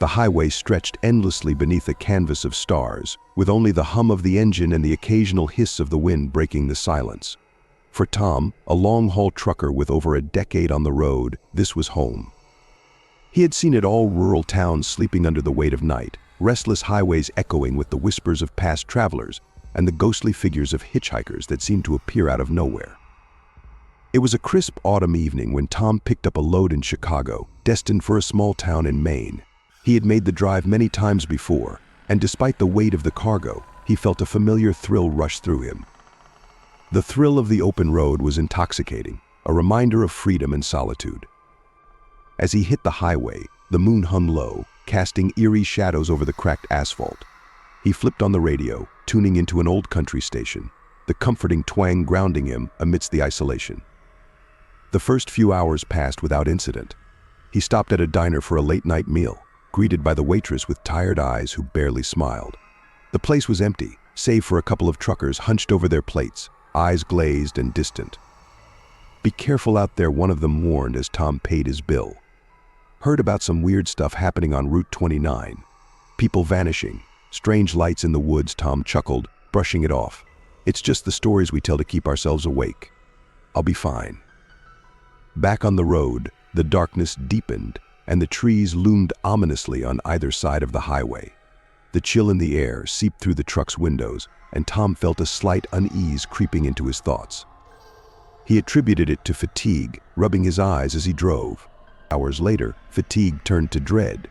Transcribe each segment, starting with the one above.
The highway stretched endlessly beneath a canvas of stars, with only the hum of the engine and the occasional hiss of the wind breaking the silence. For Tom, a long-haul trucker with over a decade on the road, this was home. He had seen it all: rural towns sleeping under the weight of night, restless highways echoing with the whispers of past travelers, and the ghostly figures of hitchhikers that seemed to appear out of nowhere. It was a crisp autumn evening when Tom picked up a load in Chicago, destined for a small town in Maine. He had made the drive many times before, and despite the weight of the cargo, he felt a familiar thrill rush through him. The thrill of the open road was intoxicating, a reminder of freedom and solitude. As he hit the highway, the moon hung low, casting eerie shadows over the cracked asphalt. He flipped on the radio, tuning into an old country station, the comforting twang grounding him amidst the isolation. The first few hours passed without incident. He stopped at a diner for a late-night meal, greeted by the waitress with tired eyes who barely smiled. The place was empty, save for a couple of truckers hunched over their plates, eyes glazed and distant. "Be careful out there," one of them warned as Tom paid his bill. "Heard about some weird stuff happening on Route 29. People vanishing, strange lights in the woods," Tom chuckled, brushing it off. "It's just the stories we tell to keep ourselves awake. I'll be fine." Back on the road, the darkness deepened, and the trees loomed ominously on either side of the highway. The chill in the air seeped through the truck's windows, and Tom felt a slight unease creeping into his thoughts. He attributed it to fatigue, rubbing his eyes as he drove. Hours later, fatigue turned to dread.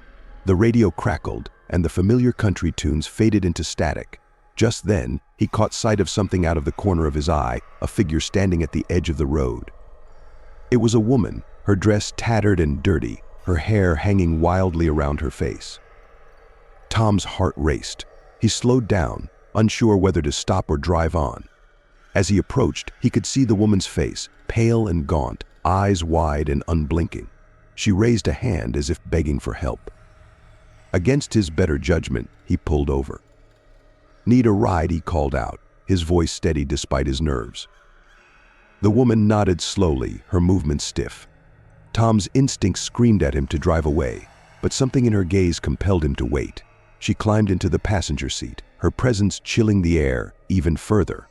The radio crackled, and the familiar country tunes faded into static. Just then, he caught sight of something out of the corner of his eye, a figure standing at the edge of the road. It was a woman, her dress tattered and dirty, her hair hanging wildly around her face. Tom's heart raced. He slowed down, unsure whether to stop or drive on. As he approached, he could see the woman's face, pale and gaunt, eyes wide and unblinking. She raised a hand as if begging for help. Against his better judgment, he pulled over. "Need a ride?" he called out, his voice steady despite his nerves. The woman nodded slowly, her movements stiff. Tom's instincts screamed at him to drive away, but something in her gaze compelled him to wait. She climbed into the passenger seat, her presence chilling the air even further.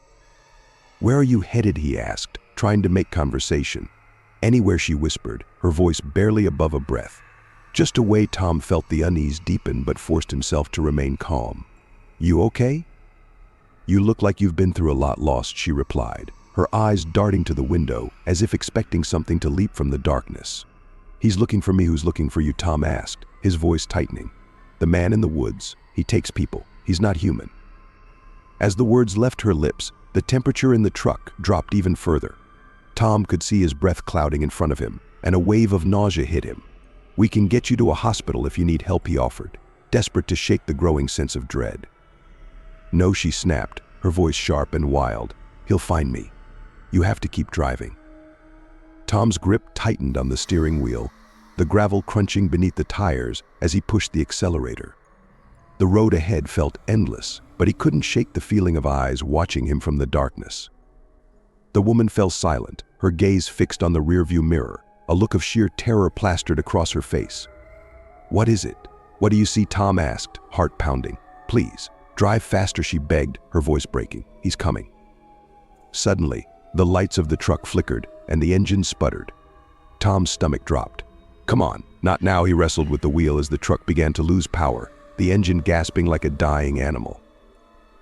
"Where are you headed?" he asked, trying to make conversation. "Anywhere," she whispered, her voice barely above a breath. Just away, Tom felt the unease deepen but forced himself to remain calm. "You okay?" "You look like you've been through a lot," lost, she replied, her eyes darting to the window as if expecting something to leap from the darkness. "He's looking for me." "Who's looking for you?" Tom asked, his voice tightening. "The man in the woods. He takes people. He's not human." As the words left her lips, the temperature in the truck dropped even further. Tom could see his breath clouding in front of him, and a wave of nausea hit him. "We can get you to a hospital if you need help," he offered, desperate to shake the growing sense of dread. "No," she snapped, her voice sharp and wild. "He'll find me. You have to keep driving." Tom's grip tightened on the steering wheel, the gravel crunching beneath the tires as he pushed the accelerator. The road ahead felt endless, but he couldn't shake the feeling of eyes watching him from the darkness. The woman fell silent, her gaze fixed on the rearview mirror, a look of sheer terror plastered across her face. "What is it? What do you see?" Tom asked, heart pounding. "Please, drive faster," she begged, her voice breaking. "He's coming." Suddenly, the lights of the truck flickered and the engine sputtered. Tom's stomach dropped. "Come on, not now," he wrestled with the wheel as the truck began to lose power, the engine gasping like a dying animal.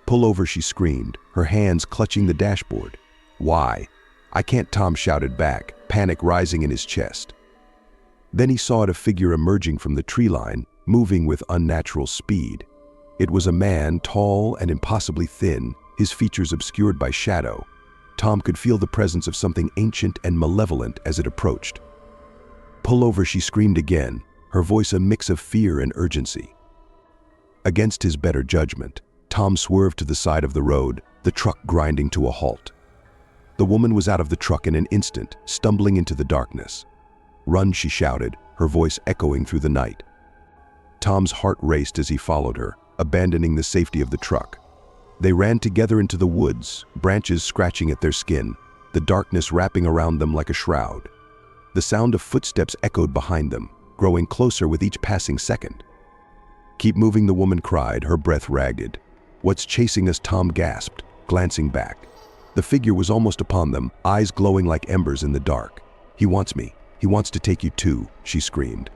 "Pull over," she screamed, her hands clutching the dashboard. "Why?" "I can't," Tom shouted back, panic rising in his chest. Then he saw a figure emerging from the tree line, moving with unnatural speed. It was a man, tall and impossibly thin, his features obscured by shadow. Tom could feel the presence of something ancient and malevolent as it approached. "Pull over," she screamed again, her voice a mix of fear and urgency. Against his better judgment, Tom swerved to the side of the road, the truck grinding to a halt. The woman was out of the truck in an instant, stumbling into the darkness. "Run," she shouted, her voice echoing through the night. Tom's heart raced as he followed her, abandoning the safety of the truck. They ran together into the woods, branches scratching at their skin, the darkness wrapping around them like a shroud. The sound of footsteps echoed behind them, growing closer with each passing second. "Keep moving," the woman cried, her breath ragged. "What's chasing us?" Tom gasped, glancing back. The figure was almost upon them, eyes glowing like embers in the dark. "He wants me. He wants to take you too," she screamed.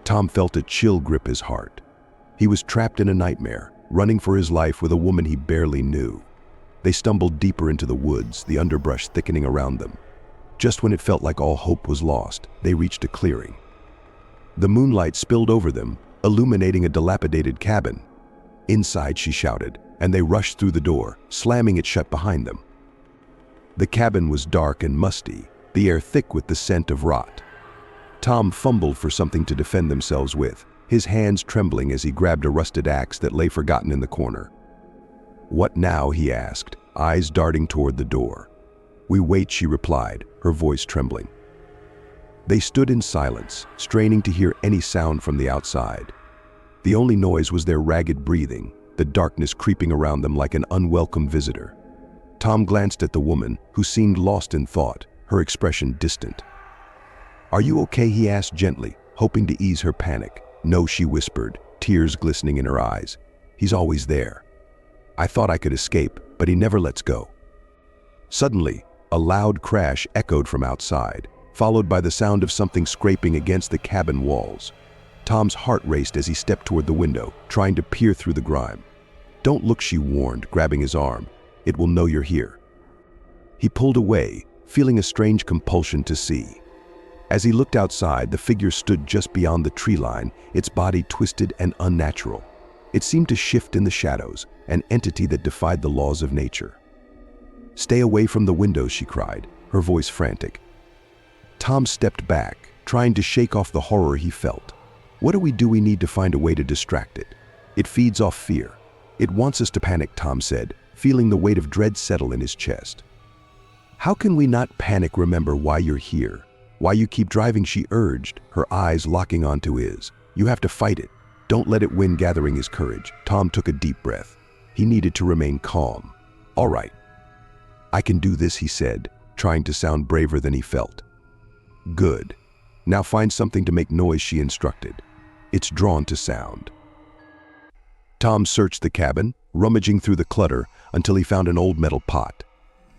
Tom felt a chill grip his heart. He was trapped in a nightmare, running for his life with a woman he barely knew. They stumbled deeper into the woods, the underbrush thickening around them. Just when it felt like all hope was lost, they reached a clearing. The moonlight spilled over them, illuminating a dilapidated cabin. "Inside," she shouted, and they rushed through the door, slamming it shut behind them. The cabin was dark and musty, the air thick with the scent of rot. Tom fumbled for something to defend themselves with, his hands trembling as he grabbed a rusted axe that lay forgotten in the corner. "What now?" he asked, eyes darting toward the door. "We wait," she replied, her voice trembling. They stood in silence, straining to hear any sound from the outside. The only noise was their ragged breathing, the darkness creeping around them like an unwelcome visitor. Tom glanced at the woman, who seemed lost in thought, her expression distant. "Are you okay?" he asked gently, hoping to ease her panic. "No," she whispered, tears glistening in her eyes. "He's always there. I thought I could escape, but he never lets go." Suddenly, a loud crash echoed from outside, followed by the sound of something scraping against the cabin walls. Tom's heart raced as he stepped toward the window, trying to peer through the grime. "Don't look," she warned, grabbing his arm. "It will know you're here." He pulled away, feeling a strange compulsion to see. As he looked outside, the figure stood just beyond the tree line, its body twisted and unnatural. It seemed to shift in the shadows, an entity that defied the laws of nature. "Stay away from the windows," she cried, her voice frantic. Tom stepped back, trying to shake off the horror he felt. "What do? We need to find a way to distract it. It feeds off fear. It wants us to panic," Tom said, feeling the weight of dread settle in his chest. "How can we not panic? Remember why you're here. Why you keep driving," she urged, her eyes locking onto his. "You have to fight it. Don't let it win." Gathering his courage, Tom took a deep breath. He needed to remain calm. "All right. I can do this," he said, trying to sound braver than he felt. "Good. Now find something to make noise," she instructed. "It's drawn to sound." Tom searched the cabin, rummaging through the clutter until he found an old metal pot.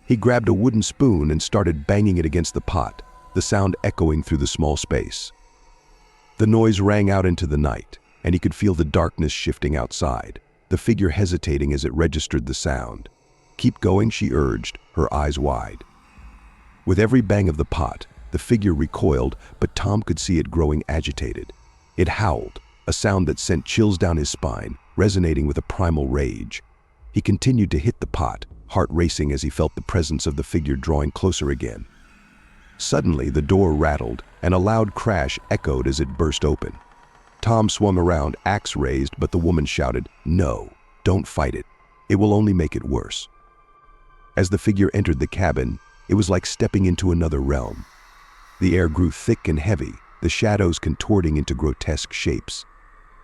He grabbed a wooden spoon and started banging it against the pot, the sound echoing through the small space. The noise rang out into the night, and he could feel the darkness shifting outside, the figure hesitating as it registered the sound. "Keep going," she urged, her eyes wide. With every bang of the pot, the figure recoiled, but Tom could see it growing agitated. It howled, a sound that sent chills down his spine, resonating with a primal rage. He continued to hit the pot, heart racing as he felt the presence of the figure drawing closer again. Suddenly, the door rattled, and a loud crash echoed as it burst open. Tom swung around, axe raised, but the woman shouted, "No, don't fight it. It will only make it worse." As the figure entered the cabin, it was like stepping into another realm. The air grew thick and heavy, the shadows contorting into grotesque shapes.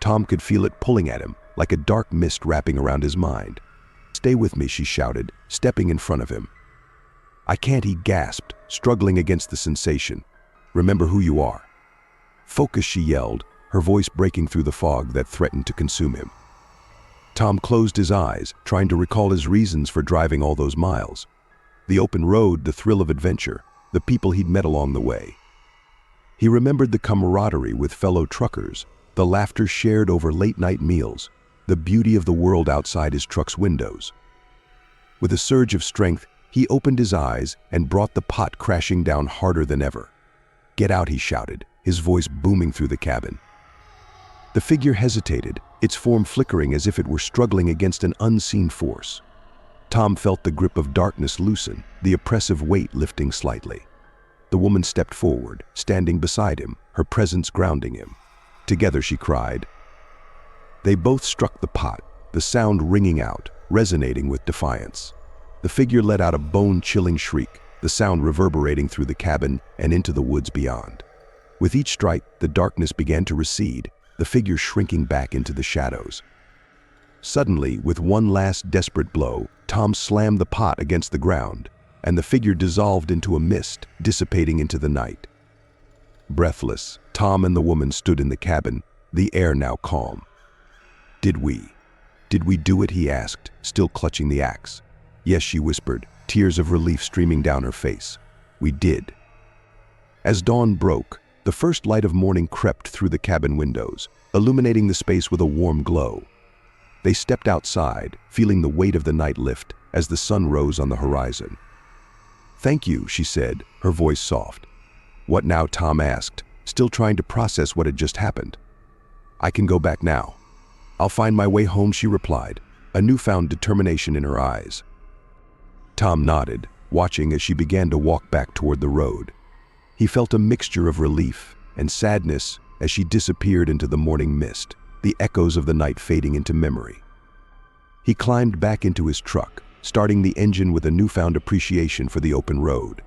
Tom could feel it pulling at him, like a dark mist wrapping around his mind. "Stay with me," she shouted, stepping in front of him. "I can't," he gasped, struggling against the sensation. "Remember who you are." "Focus," she yelled, her voice breaking through the fog that threatened to consume him. Tom closed his eyes, trying to recall his reasons for driving all those miles. The open road, the thrill of adventure, the people he'd met along the way. He remembered the camaraderie with fellow truckers, the laughter shared over late-night meals, the beauty of the world outside his truck's windows. With a surge of strength, he opened his eyes and brought the pot crashing down harder than ever. "Get out," he shouted, his voice booming through the cabin. The figure hesitated, its form flickering as if it were struggling against an unseen force. Tom felt the grip of darkness loosen, the oppressive weight lifting slightly. The woman stepped forward, standing beside him, her presence grounding him. "Together," she cried. They both struck the pot, the sound ringing out, resonating with defiance. The figure let out a bone-chilling shriek, the sound reverberating through the cabin and into the woods beyond. With each strike, the darkness began to recede, the figure shrinking back into the shadows. Suddenly, with one last desperate blow, Tom slammed the pot against the ground, and the figure dissolved into a mist, dissipating into the night. Breathless, Tom and the woman stood in the cabin, the air now calm. Did we? Did we do it, he asked, still clutching the axe. Yes, she whispered, tears of relief streaming down her face. We did. As dawn broke, the first light of morning crept through the cabin windows, illuminating the space with a warm glow. They stepped outside, feeling the weight of the night lift as the sun rose on the horizon. Thank you, she said, her voice soft. What now? Tom asked, still trying to process what had just happened. I can go back now. I'll find my way home, she replied, a newfound determination in her eyes. Tom nodded, watching as she began to walk back toward the road. He felt a mixture of relief and sadness as she disappeared into the morning mist, the echoes of the night fading into memory. He climbed back into his truck, starting the engine with a newfound appreciation for the open road.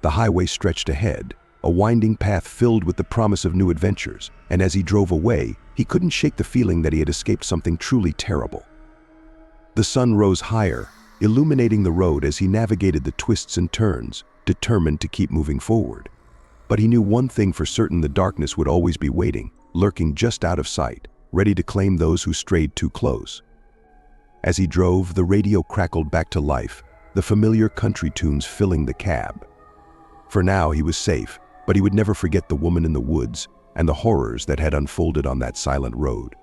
The highway stretched ahead, a winding path filled with the promise of new adventures, and as he drove away, he couldn't shake the feeling that he had escaped something truly terrible. The sun rose higher, illuminating the road as he navigated the twists and turns, determined to keep moving forward. But he knew one thing for certain: the darkness would always be waiting, lurking just out of sight, ready to claim those who strayed too close. As he drove, the radio crackled back to life, the familiar country tunes filling the cab. For now, he was safe, but he would never forget the woman in the woods and the horrors that had unfolded on that silent road.